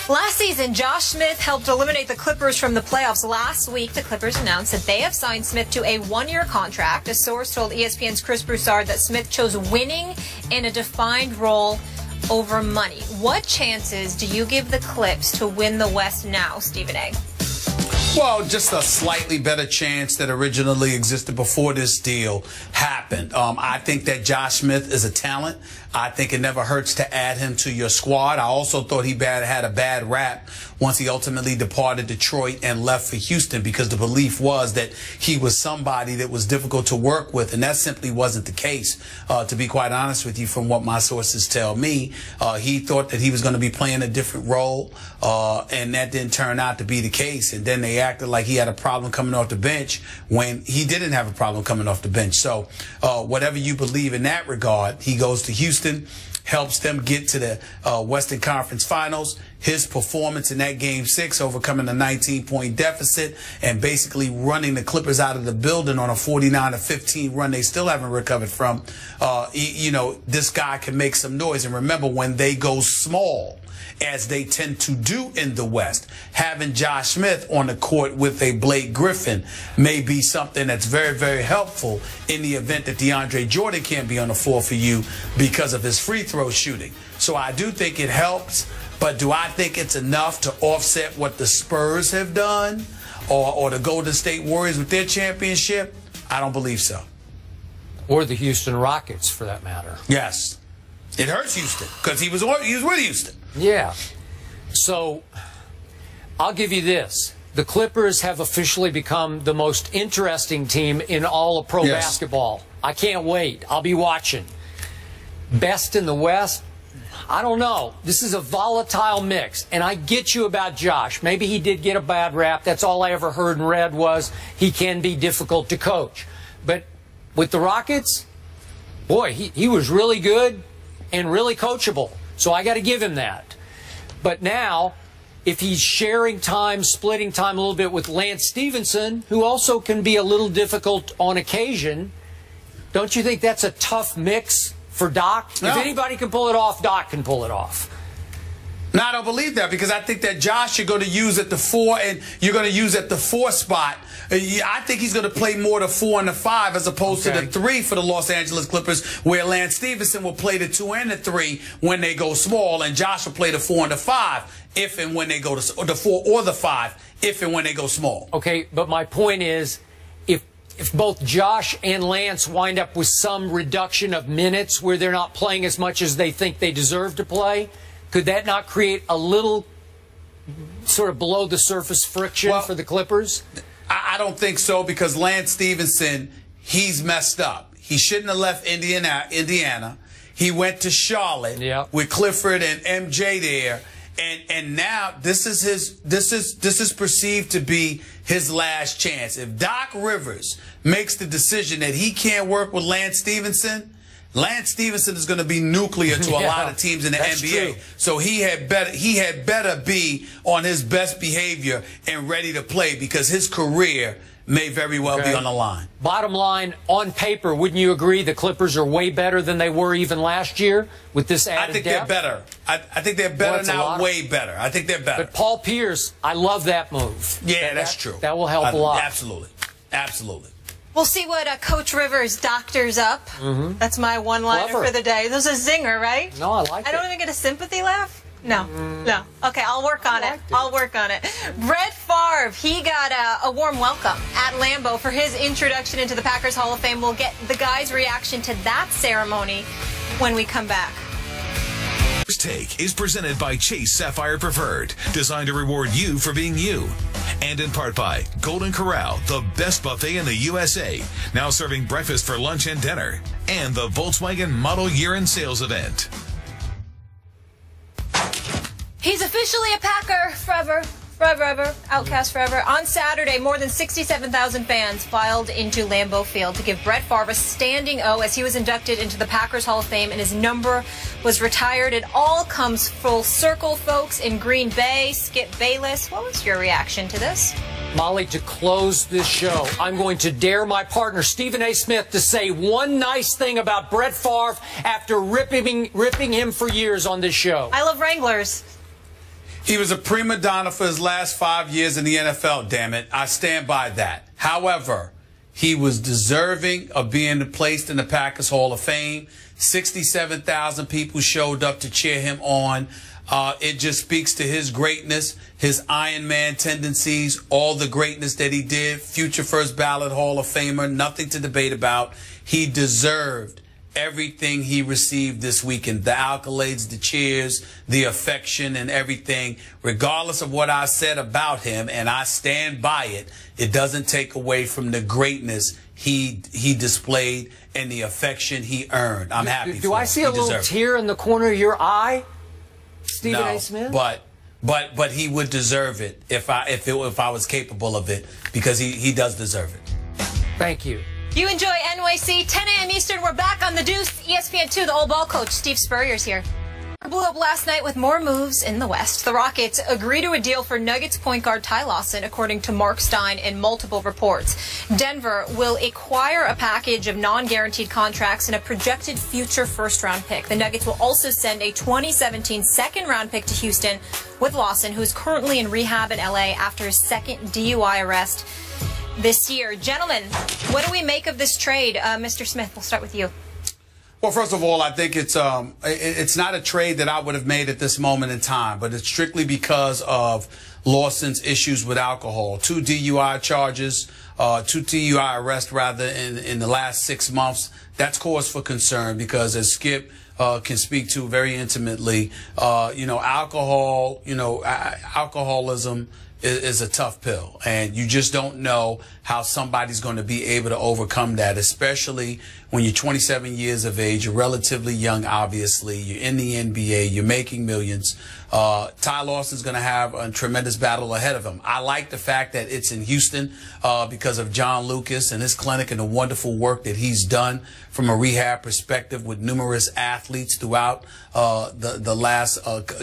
Last season, Josh Smith helped eliminate the Clippers from the playoffs. Last week, the Clippers announced that they have signed Smith to a one-year contract. A source told ESPN's Chris Broussard that Smith chose winning in a defined role over money. What chances do you give the Clips to win the West now, Stephen A.? Well, just a slightly better chance that originally existed before this deal happened. I think that Josh Smith is a talent. I think it never hurts to add him to your squad. I also thought he had a bad rap once he ultimately departed Detroit and left for Houston, because the belief was that he was somebody that was difficult to work with, and that simply wasn't the case, to be quite honest with you, from what my sources tell me. He thought that he was going to be playing a different role, and that didn't turn out to be the case. And then they acted like he had a problem coming off the bench when he didn't have a problem coming off the bench. So whatever you believe in that regard, he goes to Houston, helps them get to the Western Conference Finals. His performance in that Game 6, overcoming a 19-point deficit and basically running the Clippers out of the building on a 49-15 run they still haven't recovered from, you know, this guy can make some noise. And remember, when they go small, as they tend to do in the West, having Josh Smith on the court with a Blake Griffin may be something that's very, very helpful in the event that DeAndre Jordan can't be on the floor for you because of his free throw shooting. So I do think it helps, but do I think it's enough to offset what the Spurs have done or the Golden State Warriors with their championship? I don't believe so. Or the Houston Rockets, for that matter. Yes. It hurts Houston because he was with Houston. Yeah. So I'll give you this. The Clippers have officially become the most interesting team in all of pro basketball. I can't wait. I'll be watching. Best in the West? I don't know. This is a volatile mix. And I get you about Josh. Maybe he did get a bad rap. That's all I ever heard and read was he can be difficult to coach. But with the Rockets, boy, he was really good and really coachable. So I got to give him that. But now, if he's sharing time, splitting time a little bit with Lance Stevenson, who also can be a little difficult on occasion, don't you think that's a tough mix for Doc? No. If anybody can pull it off, Doc can pull it off. No, I don't believe that, because I think that Josh you're going to use at the 4 and you're going to use at the 4 spot. I think he's going to play more the 4 and the 5 as opposed to the 3 for the Los Angeles Clippers, where Lance Stevenson will play the 2 and the 3 when they go small, and Josh will play the 4 and the 5 if and when they go to, or the 4 or the 5 if and when they go small. Okay, but my point is, if both Josh and Lance wind up with some reduction of minutes where they're not playing as much as they think they deserve to play, could that not create a little sort of below the surface friction for the Clippers? I don't think so, because Lance Stevenson, he's messed up. He shouldn't have left Indiana. He went to Charlotte with Clifford and MJ there. And now this is perceived to be his last chance. If Doc Rivers makes the decision that he can't work with Lance Stevenson is going to be nuclear to a lot of teams in the NBA. True. So he had better be on his best behavior and ready to play, because his career may very well be on the line. Bottom line, on paper, wouldn't you agree the Clippers are way better than they were even last year with this added I think depth? They're better. I think they're better now, way better. I think they're better. But Paul Pierce, I love that move. Yeah, that's true. That will help a lot. Absolutely. Absolutely. We'll see what Coach Rivers doctors up. That's my one-liner for the day. This is a zinger, right? No, I like it. I don't even get a sympathy laugh? No. No. Okay, I'll work on it. I'll work on it. Brett Favre, he got a warm welcome at Lambeau for his introduction into the Packers Hall of Fame. We'll get the guys' reaction to that ceremony when we come back. First Take is presented by Chase Sapphire Preferred, designed to reward you for being you. And in part by Golden Corral, the best buffet in the USA, now serving breakfast for lunch and dinner. And the Volkswagen Model Year-End Sales Event. He's officially a Packer forever. Outcast forever. On Saturday, more than 67,000 fans filed into Lambeau Field to give Brett Favre a standing O as he was inducted into the Packers Hall of Fame and his number was retired. It all comes full circle, folks, in Green Bay. Skip Bayless, what was your reaction to this? Molly, to close this show, I'm going to dare my partner, Stephen A. Smith, to say one nice thing about Brett Favre after ripping him for years on this show. I love Wranglers. He was a prima donna for his last 5 years in the NFL, damn it. I stand by that. However, he was deserving of being placed in the Packers Hall of Fame. 67,000 people showed up to cheer him on. It just speaks to his greatness, his Iron Man tendencies, all the greatness that he did. Future first ballot Hall of Famer, nothing to debate about. He deserved everything he received this weekend, the accolades, the cheers, the affection, and everything. Regardless of what I said about him, and I stand by it, it doesn't take away from the greatness he displayed and the affection he earned. I'm happy for him. Do I see a little tear in the corner of your eye, Stephen A. Smith? But he would deserve it if I was capable of it, because he does deserve it. Thank you. You enjoy NYC, 10 a.m. Eastern. We're back on the Deuce, ESPN 2. The old ball coach, Steve Spurrier's here. Blew up last night with more moves in the West. The Rockets agree to a deal for Nuggets point guard Ty Lawson, according to Mark Stein in multiple reports. Denver will acquire a package of non-guaranteed contracts and a projected future first-round pick. The Nuggets will also send a 2017 second-round pick to Houston with Lawson, who is currently in rehab in L.A. after his second DUI arrest this year. Gentlemen, what do we make of this trade? Mr. Smith, we'll start with you. Well, first of all, I think it's not a trade that I would have made at this moment in time, but it's strictly because of Lawson's issues with alcohol. 2 DUI charges, 2 DUI arrests rather in the last 6 months. That's cause for concern because, as Skip can speak to very intimately, alcoholism is a tough pill, and you just don't know how somebody's going to be able to overcome that, especially when you're 27 years of age. You're relatively young, obviously. You're in the NBA. You're making millions. Ty Lawson's going to have a tremendous battle ahead of him. I like the fact that it's in Houston because of John Lucas and his clinic and the wonderful work that he's done from a rehab perspective with numerous athletes throughout the last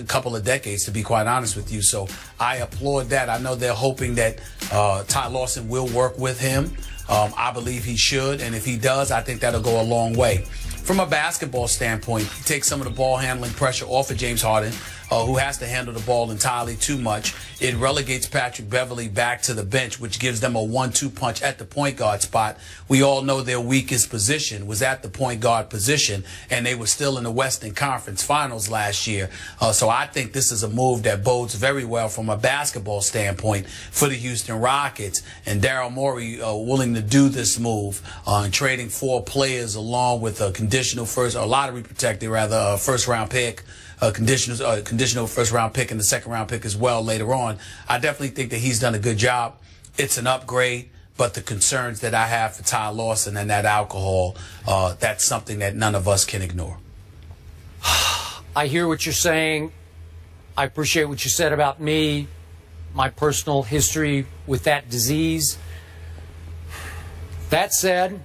couple of decades, to be quite honest with you. So I applaud that. I know they're hoping that Ty Lawson will work with him. I believe he should, and if he does, I think that'll go a long way. From a basketball standpoint, he takes some of the ball handling pressure off of James Harden, who has to handle the ball entirely too much. It relegates Patrick Beverley back to the bench, which gives them a 1-2 punch at the point guard spot. We all know their weakest position was at the point guard position, and they were still in the Western Conference Finals last year. So I think this is a move that bodes very well from a basketball standpoint for the Houston Rockets, and Daryl Morey willing to do this move and trading 4 players along with a conditional lottery protected first round pick. Conditional first-round pick and the second-round pick as well later on. I definitely think that he's done a good job. It's an upgrade, but the concerns that I have for Ty Lawson and that alcohol, that's something that none of us can ignore. I hear what you're saying. I appreciate what you said about me, my personal history with that disease. That said,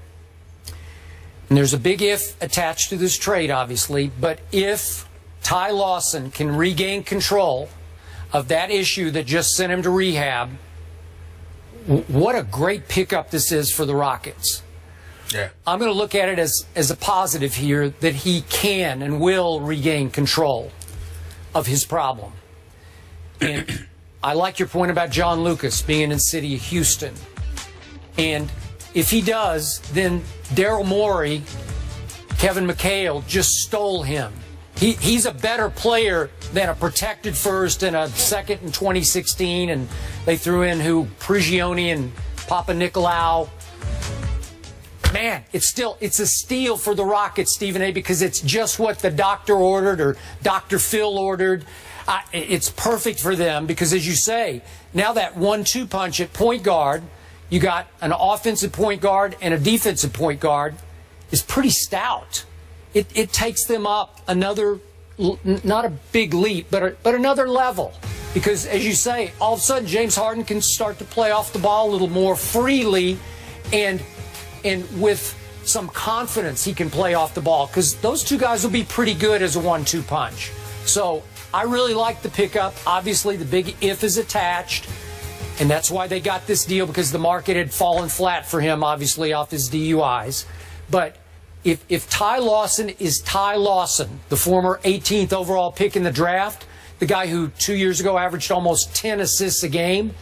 and there's a big if attached to this trade, obviously, but if Ty Lawson can regain control of that issue that just sent him to rehab, what a great pickup this is for the Rockets. Yeah. I'm going to look at it as a positive here, that he can and will regain control of his problem. And I like your point about John Lucas being in the city of Houston. And if he does, then Daryl Morey, Kevin McHale just stole him. He's a better player than a protected first and a second in 2016, and they threw in Prigioni and Papa Nicolau. Man, it's a steal for the Rockets, Stephen A., because it's just what the doctor ordered or Dr. Phil ordered. It's perfect for them because, as you say, now that 1-2 punch at point guard, you got an offensive point guard and a defensive point guard, is pretty stout. It takes them up another, not a big leap, but another level. Because, as you say, all of a sudden James Harden can start to play off the ball a little more freely, and with some confidence he can play off the ball. Because those two guys will be pretty good as a 1-2 punch. So I really like the pickup. Obviously, the big if is attached, and that's why they got this deal, because the market had fallen flat for him, obviously, off his DUIs. But if Ty Lawson is Ty Lawson, the former 18th overall pick in the draft, the guy who 2 years ago averaged almost 10 assists a game.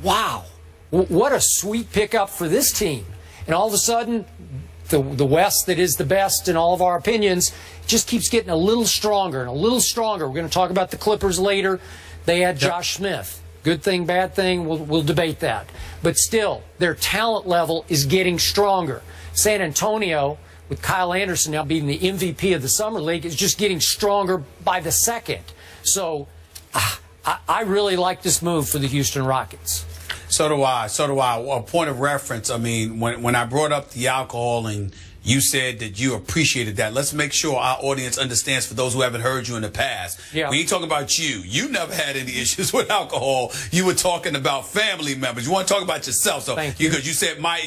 Wow, what a sweet pickup for this team. And all of a sudden, the West that is the best in all of our opinions just keeps getting a little stronger and a little stronger. We're going to talk about the Clippers later. They had Josh Smith. Good thing, bad thing, we'll debate that. But still, their talent level is getting stronger. San Antonio, with Kyle Anderson now being the MVP of the Summer League, is just getting stronger by the second. So I really like this move for the Houston Rockets. So do I. So do I. A point of reference, I mean, when I brought up the alcohol and you said that you appreciated that, let's make sure our audience understands, for those who haven't heard you in the past. Yeah. When you talk about you never had any issues with alcohol. You were talking about family members. You want to talk about yourself. So Thank you. Because you said my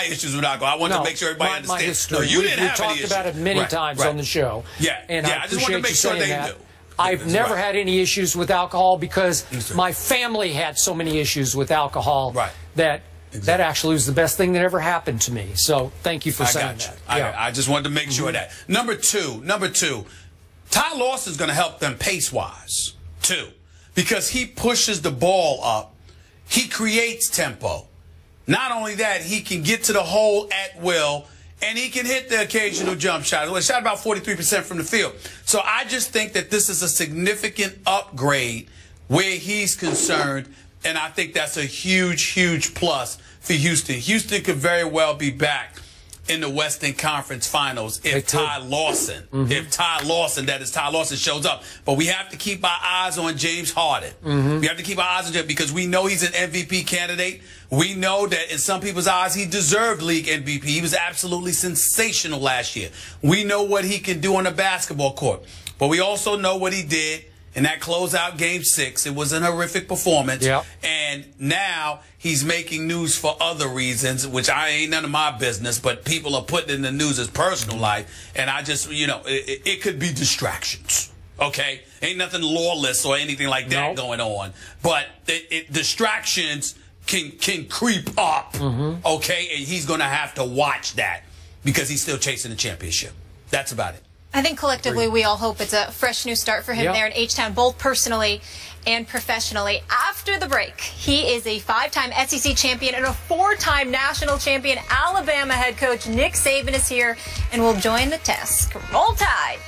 issues with alcohol. I want to make sure everybody understands. History. No, you didn't have any talked issues. about it many times on the show. Yeah. And I just want to make sure they knew. I've never had any issues with alcohol because my family had so many issues with alcohol that that actually was the best thing that ever happened to me. So thank you for saying that. I just wanted to make sure of that. Number two, Ty Lawson's going to help them pace-wise, too, because he pushes the ball up. He creates tempo. Not only that, he can get to the hole at will, and he can hit the occasional jump shot. Well, shot about 43% from the field. So I just think that this is a significant upgrade where he's concerned, and I think that's a huge, huge plus for Houston. Houston could very well be back in the Western Conference Finals if Ty Lawson, that is Ty Lawson, shows up. But we have to keep our eyes on James Harden. We have to keep our eyes on him because we know he's an MVP candidate. We know that in some people's eyes he deserved league MVP. He was absolutely sensational last year. We know what he can do on the basketball court. But we also know what he did in that closeout Game 6. It was an horrific performance. And now he's making news for other reasons, which I ain't none of my business, but people are putting in the news his personal life. And I just, it could be distractions. Okay? Ain't nothing lawless or anything like that going on. But distractions can creep up. Okay? And he's going to have to watch that because he's still chasing the championship. That's about it. I think collectively we all hope it's a fresh new start for him there in H-Town, both personally and professionally. After the break, he is a 5-time SEC champion and a 4-time national champion. Alabama head coach Nick Saban is here and will join the test. Roll Tide!